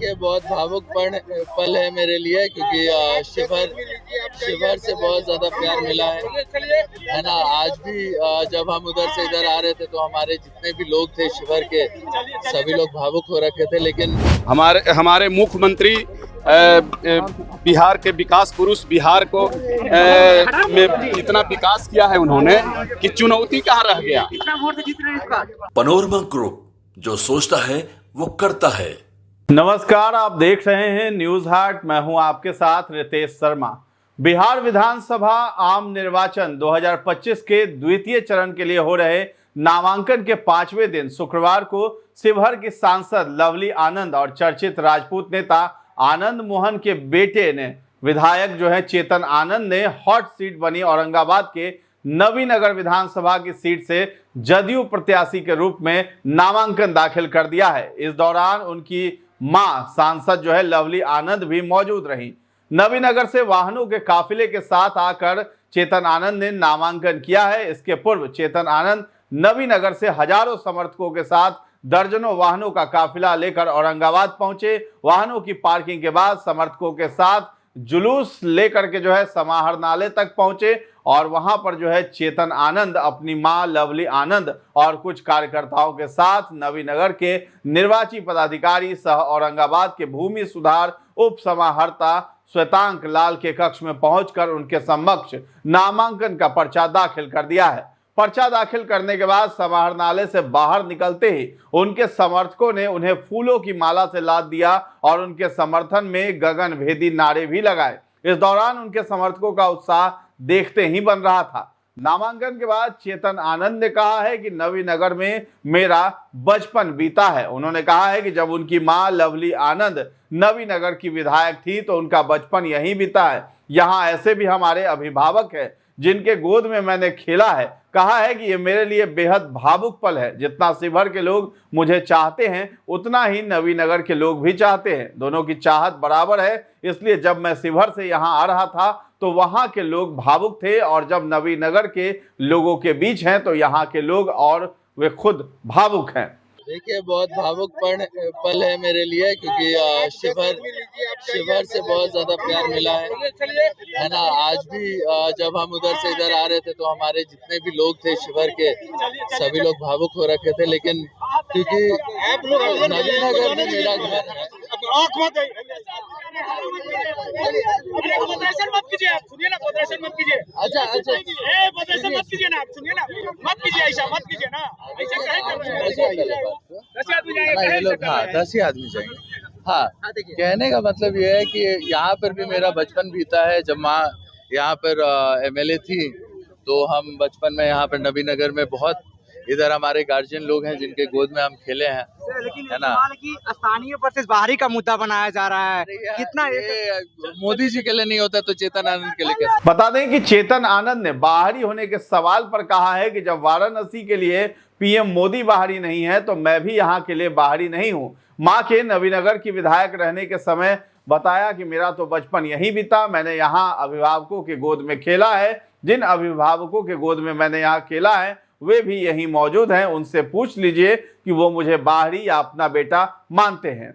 देखिए, बहुत भावुक पल है मेरे लिए, क्योंकि शिवर से बहुत ज़्यादा प्यार मिला है ना। आज भी जब हम उधर से इधर आ रहे थे तो हमारे जितने भी लोग थे शिवर के, सभी लोग भावुक हो रखे थे। लेकिन हमारे मुख्यमंत्री बिहार के विकास पुरुष, बिहार को में इतना विकास किया है उन्होंने कि चुनौती कहाँ रह गया। पनोरमा ग्रुप, जो सोचता है वो करता है। नमस्कार, आप देख रहे हैं न्यूज हाट। मैं हूं आपके साथ रितेश शर्मा। बिहार विधानसभा आम निर्वाचन 2025 के द्वितीय चरण के लिए हो रहे नामांकन के 5वें दिन शुक्रवार को शिवहर की सांसद लवली आनंद और चर्चित राजपूत नेता आनंद मोहन के बेटे ने विधायक चेतन आनंद ने हॉट सीट बनी औरंगाबाद के नवीनगर विधानसभा की सीट से जदयू प्रत्याशी के रूप में नामांकन दाखिल कर दिया है। इस दौरान उनकी मां सांसद लवली आनंद भी मौजूद रही। नवीनगर से वाहनों के काफिले के साथ आकर चेतन आनंद ने नामांकन किया है। इसके पूर्व चेतन आनंद नवीनगर से हजारों समर्थकों के साथ दर्जनों वाहनों का काफिला लेकर औरंगाबाद पहुंचे। वाहनों की पार्किंग के बाद समर्थकों के साथ जुलूस लेकर के समाहरणालय तक पहुंचे और वहां पर चेतन आनंद अपनी मां लवली आनंद और कुछ कार्यकर्ताओं के साथ नवीनगर के निर्वाची पदाधिकारी सह औरंगाबाद के भूमि सुधार उप समाहर्ता श्वेतांक लाल के कक्ष में पहुंचकर उनके समक्ष नामांकन का पर्चा दाखिल कर दिया है। पर्चा दाखिल करने के बाद समाहरणालय से बाहर निकलते ही उनके समर्थकों ने उन्हें फूलों की माला से लाद दिया और उनके समर्थन में गगनभेदी नारे भी लगाए। इस दौरान उनके समर्थकों का उत्साह देखते ही बन रहा था। नामांकन के बाद चेतन आनंद ने कहा है कि नवीनगर में मेरा बचपन बीता है। उन्होंने कहा है कि जब उनकी मां लवली आनंद नवीनगर की विधायक थी तो उनका बचपन यहीं बीता है। यहाँ ऐसे भी हमारे अभिभावक हैं जिनके गोद में मैंने खेला है। कहा है कि ये मेरे लिए बेहद भावुक पल है। जितना शिवहर के लोग मुझे चाहते हैं उतना ही नवीनगर के लोग भी चाहते हैं। दोनों की चाहत बराबर है। इसलिए जब मैं शिवहर से यहाँ आ रहा था तो वहाँ के लोग भावुक थे और जब नवीनगर के लोगों के बीच हैं तो यहाँ के लोग और वे खुद भावुक हैं। देखिए, बहुत भावुक पल है मेरे लिए, क्योंकि शिवर से बहुत ज़्यादा प्यार मिला है ना। आज भी जब हम उधर से इधर आ रहे थे तो हमारे जितने भी लोग थे शिवर के, सभी लोग भावुक हो रखे थे। लेकिन क्योंकि नवीनगर में मेरा घर है। मत कीजिए, आप सुनिए ना, प्रदर्शन मत कीजिए। अच्छा, प्रदर्शन मत कीजिए ना, आप सुनिए ना, मत कीजिए, ऐसा मत कीजिए ना, ऐसा कहे कर रहे हैं। 10 आदमी जाएंगे, ये लोग 10 ही आदमी जाएंगे। हाँ, कहने का मतलब ये है कि यहाँ पर भी मेरा बचपन बीता है। जब माँ यहाँ पर MLA थी तो हम बचपन में यहाँ पर नवीनगर में बहुत, इधर हमारे गार्जियन लोग हैं जिनके गोद में हम खेले हैं, है ना। स्थानीय वर्सेस बाहरी का मुद्दा बनाया जा रहा है। कितना ये मोदी जी के लिए नहीं होता तो चेतन आनंद के लिए कैसे? बता दें कि चेतन आनंद ने बाहरी होने के सवाल पर कहा है कि जब वाराणसी के लिए PM मोदी बाहरी नहीं है तो मैं भी यहाँ के लिए बाहरी नहीं हूँ। माँ के नवीनगर की विधायक रहने के समय बताया कि मेरा तो बचपन यहीं बीता, मैंने यहाँ अभिभावकों के गोद में खेला है। जिन अभिभावकों के गोद में मैंने यहाँ खेला है वे भी यहीं मौजूद हैं। उनसे पूछ लीजिए कि वो मुझे बाहरी या अपना बेटा मानते हैं।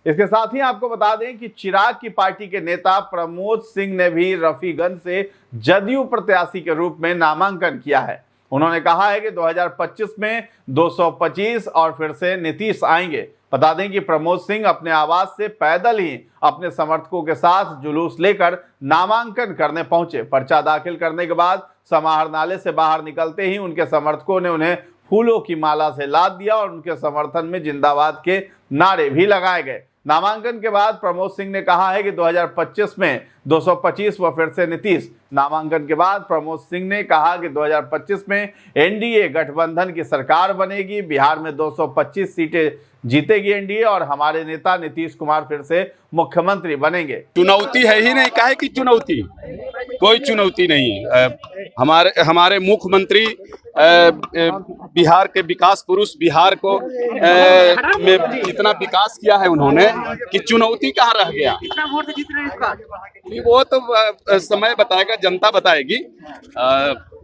इसके साथ ही आपको बता दें कि चिराग की पार्टी के नेता प्रमोद सिंह ने भी रफीगंज से जदयू प्रत्याशी के रूप में नामांकन किया है। उन्होंने कहा है कि 2025 में 225 और फिर से नीतीश आएंगे। बता दें कि प्रमोद सिंह अपने आवास से पैदल ही अपने समर्थकों के साथ जुलूस लेकर नामांकन करने पहुंचे। पर्चा दाखिल करने के बाद समाहरणालय से बाहर निकलते ही उनके समर्थकों ने उन्हें फूलों की माला से लाद दिया और उनके समर्थन में जिंदाबाद के नारे भी लगाए गए। नामांकन के बाद प्रमोद सिंह ने कहा है कि 2025 में 225 व फिर से नीतीश। नामांकन के बाद प्रमोद सिंह ने कहा कि 2025 में NDA गठबंधन की सरकार बनेगी। बिहार में 225 सीटें जीतेगी NDA और हमारे नेता नीतीश कुमार फिर से मुख्यमंत्री बनेंगे। चुनौती है ही नहीं, काहे की चुनौती? कोई चुनौती नहीं। हमारे मुख्यमंत्री बिहार के विकास पुरुष, बिहार को में इतना विकास किया है उन्होंने कि चुनौती कहाँ रह गया। कितना वोट से जीत रहे हैं इस बार? वो तो समय बताएगा, जनता बताएगी।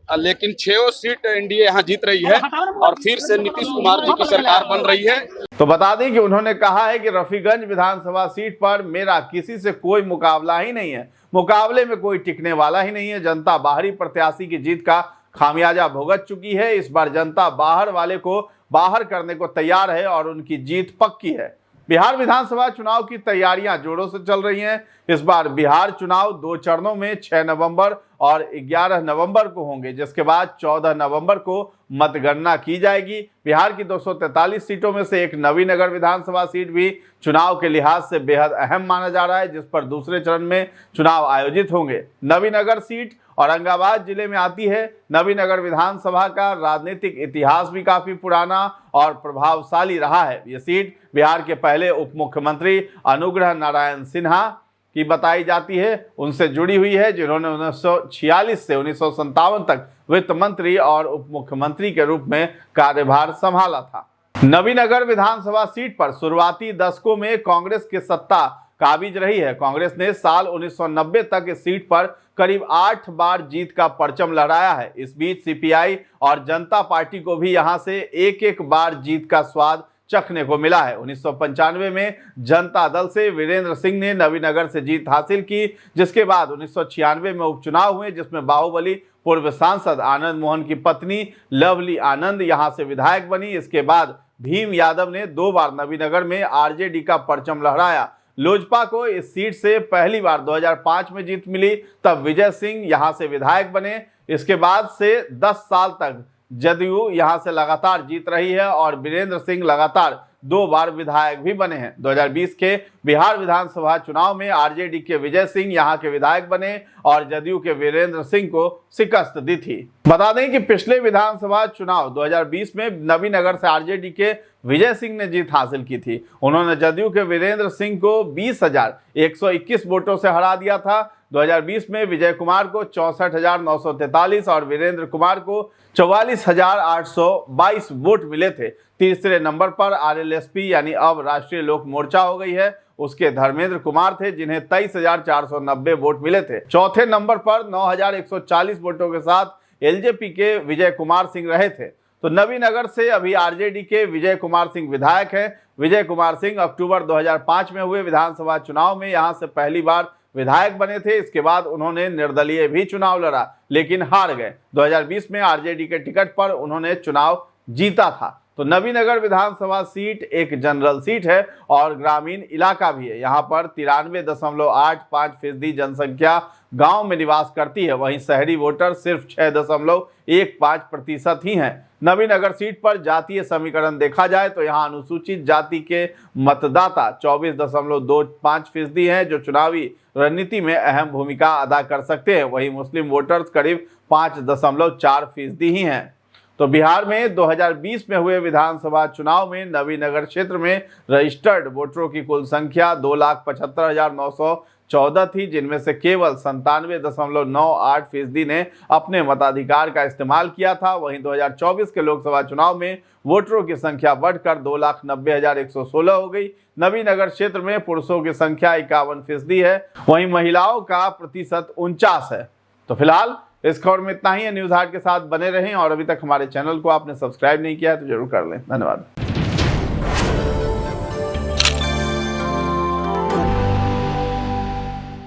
लेकिन 6 सीट एनडीए यहाँ जीत रही है और फिर से नीतीश कुमार जी की सरकार बन रही है। तो बता दें कि उन्होंने कहा है कि रफीगंज विधानसभा सीट पर मेरा किसी से कोई मुकाबला ही नहीं है, मुकाबले में कोई टिकने वाला ही नहीं है। जनता बाहरी प्रत्याशी की जीत का खामियाजा भुगत चुकी है। इस बार जनता बाहर वाले को बाहर करने को तैयार है और उनकी जीत पक्की है। बिहार विधानसभा चुनाव की तैयारियां जोरों से चल रही हैं। इस बार बिहार चुनाव 2 चरणों में 6 नवंबर और 11 नवंबर को होंगे, जिसके बाद 14 नवंबर को मतगणना की जाएगी। बिहार की 243 सीटों में से एक नवीनगर विधानसभा सीट भी चुनाव के लिहाज से बेहद अहम माना जा रहा है, जिस पर दूसरे चरण में चुनाव आयोजित होंगे। नवीनगर सीट औरंगाबाद जिले में आती है। नवीनगर विधानसभा का राजनीतिक इतिहास भी काफी पुराना और प्रभावशाली रहा है। ये सीट बिहार के पहले उप मुख्यमंत्री अनुग्रह नारायण सिन्हा की बताई जाती है, उनसे जुड़ी हुई है, जिन्होंने 1946 से 1957 तक वित्त मंत्री और उप मुख्यमंत्री के रूप में कार्यभार संभाला था। नवीनगर विधानसभा सीट पर शुरुआती दशकों में कांग्रेस की सत्ता काबिज रही है। कांग्रेस ने साल 1990 तक इस सीट पर करीब 8 बार जीत का परचम लहराया है। इस बीच सीपीआई और जनता पार्टी को भी यहां से एक बार जीत का स्वाद चखने को मिला है। 1995 में जनता दल से वीरेंद्र सिंह ने नवीनगर से जीत हासिल की, जिसके बाद 1996 में उपचुनाव हुए, जिसमें बाहुबली पूर्व सांसद आनंद मोहन की पत्नी लवली आनंद यहां से विधायक बनी। इसके बाद भीम यादव ने 2 बार नवीनगर में आरजेडी का परचम लहराया। लोजपा को इस सीट से पहली बार 2005 में जीत मिली, तब विजय सिंह यहां से विधायक बने। इसके बाद से 10 साल तक जदयू यहां से लगातार जीत रही है और वीरेंद्र सिंह लगातार 2 बार विधायक भी बने हैं। 2020 के बिहार विधानसभा चुनाव में आरजेडी के विजय सिंह यहां के विधायक बने और जदयू के वीरेंद्र सिंह को शिकस्त दी थी। बता दें कि पिछले विधानसभा चुनाव 2020 में नवीनगर से आरजेडी के विजय सिंह ने जीत हासिल की थी। उन्होंने जदयू के वीरेंद्र सिंह को 20,121 वोटों से हरा दिया था। 2020 में विजय कुमार को 64,943 और वीरेंद्र कुमार को 44,822 वोट मिले थे। तीसरे नंबर पर आरएलएसपी यानी अब राष्ट्रीय लोक मोर्चा हो गई है, उसके धर्मेंद्र कुमार थे, जिन्हें 23,490 वोट मिले थे। चौथे नंबर पर 9,140 वोटों के साथ एलजेपी के विजय कुमार सिंह रहे थे। तो नवीनगर से अभी आरजेडी के विजय कुमार सिंह विधायक हैं। विजय कुमार सिंह अक्टूबर 2005 में हुए विधानसभा चुनाव में यहां से पहली बार विधायक बने थे। इसके बाद उन्होंने निर्दलीय भी चुनाव लड़ा, लेकिन हार गए। 2020 में आरजेडी के टिकट पर उन्होंने चुनाव जीता था। तो नवीनगर विधानसभा सीट एक जनरल सीट है और ग्रामीण इलाका भी है। यहाँ पर 93.85% जनसंख्या गांव में निवास करती है, वहीं शहरी वोटर सिर्फ 6.15% ही हैं। नवीनगर सीट पर जातीय समीकरण देखा जाए तो यहाँ अनुसूचित जाति के मतदाता 24.25% हैं, जो चुनावी रणनीति में अहम भूमिका अदा कर सकते हैं। वहीं मुस्लिम वोटर्स करीब 5.4% ही हैं। तो बिहार में 2020 में हुए विधानसभा चुनाव में नवीनगर क्षेत्र में रजिस्टर्ड वोटरों की कुल संख्या 2,75,914 थी, जिनमें से केवल 97.98% ने अपने मताधिकार का इस्तेमाल किया था। वहीं 2024 के लोकसभा चुनाव में वोटरों की संख्या बढ़कर 2,90,116 हो गई। नवीनगर क्षेत्र में पुरुषों की संख्या 51% है, वहीं महिलाओं का प्रतिशत 49 है। तो फिलहाल इस खबर में इतना ही है। न्यूज़ हाट के साथ बने रहें और अभी तक हमारे चैनल को आपने सब्सक्राइब नहीं किया है तो जरूर कर लें। धन्यवाद।